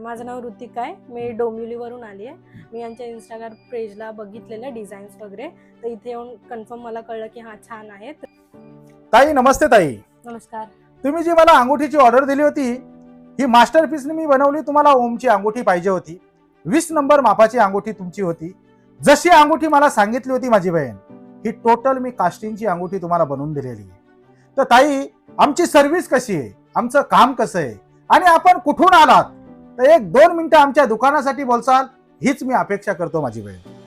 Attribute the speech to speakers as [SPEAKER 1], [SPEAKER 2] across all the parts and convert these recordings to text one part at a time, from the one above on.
[SPEAKER 1] माझं नाव ऋतिका आहे. मी डोंबिवलीवरून आली आहे. मी यांच्या इंस्टाग्राम पेजला बघितलेलं डिझाईन्स वगैरे, तर इथे येऊन कन्फर्म मला कळलं की हा छान आहे.
[SPEAKER 2] ताई नमस्ते ताई.
[SPEAKER 1] नमस्कार.
[SPEAKER 2] तुम्ही जी मला अंगुठीची ऑर्डर दिली होती ही मास्टरपीसने मी बनवली. तुम्हाला ओमची अंगुठी पाहिजे होती. 20 नंबर मापाची अंगुठी तुमची होती. जशी अंगुठी मला सांगितली होती माझी बहीण, ही टोटल मी कास्टिंगची अंगुठी तुम्हाला बनवून दिलेली आहे. तर ताई, आमची सर्व्हिस कशी आहे, आमचं काम कसं आहे आणि आपण कुठून आलात, तर 1-2 मिनिटं आमच्या दुकानासाठी बोलसाल हीच मी अपेक्षा करतो माझी बहीण.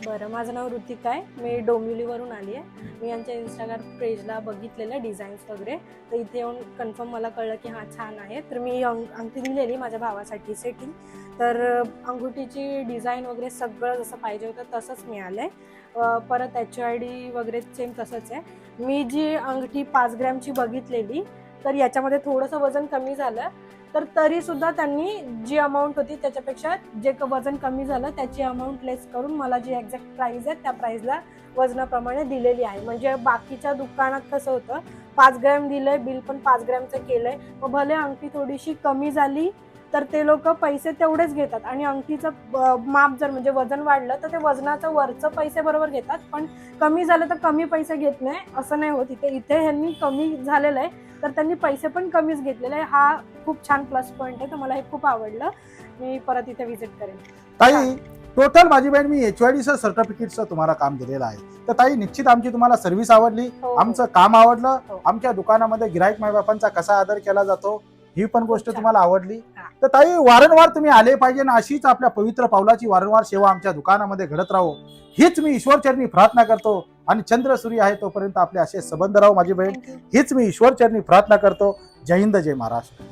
[SPEAKER 1] बरं, माझं नाव ऋतिका आहे. मी डोंबिवलीवरून आली आहे. मी यांच्या इंस्टाग्राम पेजला बघितलेलं डिझाईन्स वगैरे, तर इथे येऊन कन्फर्म मला कळलं की हा छान आहे. तर मी अंगठी दिलेली माझ्या भावासाठी सेटिंग. तर अंगुठीची डिझाईन वगैरे सगळं जसं पाहिजे होतं तसंच मिळालं आहे. परत HID वगैरे सेम तसंच आहे. मी जी अंगठी 5 ग्रॅमची बघितलेली, तर याच्यामध्ये थोडंसं वजन कमी झालं. तर तरी सुद्धा त्यांनी जी अमाऊंट होती त्याच्यापेक्षा जे वजन कमी झालं त्याची अमाऊंट लेस करून मला जी एक्झॅक्ट प्राइस आहे त्या प्राइसला वजनाप्रमाणे दिलेली आहे. म्हणजे बाकीच्या दुकानात कसं होतं, 5 ग्रॅम दिलंय, बिल पण 5 ग्रॅमचं केलंय, मग भले अंगठी थोडीशी कमी झाली तर ते लोक पैसे तेवढेच घेतात आणि अंगठीचं माप जर म्हणजे वजन वाढलं तर ते वजनाचं वरचं पैसे बरोबर घेतात, पण कमी झालं तर कमी पैसे घेत नाही असं नाही होत. इथे ह्यांनी कमी झालेलं आहे तर त्यांनी पैसे पण कमीच घेतलेले आहे. हा खूप छान प्लस पॉईंट आहे. तर मला हे खूप आवडलं. मी परत इथे व्हिजिट करेन.
[SPEAKER 2] ताई, टोटल माझी बहीण मी HIDचं सर्टिफिकेटचं तुम्हाला काम दिलेलं आहे. तर ताई, निश्चित आमची तुम्हाला सर्व्हिस आवडली,
[SPEAKER 1] हो.
[SPEAKER 2] आमचं काम आवडलं,
[SPEAKER 1] हो.
[SPEAKER 2] आमच्या दुकानामध्ये गिराईक मायबापांचा कसा आदर केला जातो ही पण गोष्ट
[SPEAKER 1] छान.
[SPEAKER 2] तुम्हाला आवडली.
[SPEAKER 1] हा.
[SPEAKER 2] तर ताई, वारंवार तुम्ही आले पाहिजे ना, अशीच आपल्या पवित्र पावलाची वारंवार सेवा आमच्या दुकानामध्ये घडत राहो हीच मी ईश्वरचरणी प्रार्थना करतो. आणि चंद्र सूर्य आहे तोपर्यंत आपले असे संबंध राहो माझी बहीण,
[SPEAKER 1] Thank you.
[SPEAKER 2] हीच मी ईश्वरचरणी प्रार्थना करतो. जय हिंद, जय महाराष्ट्र.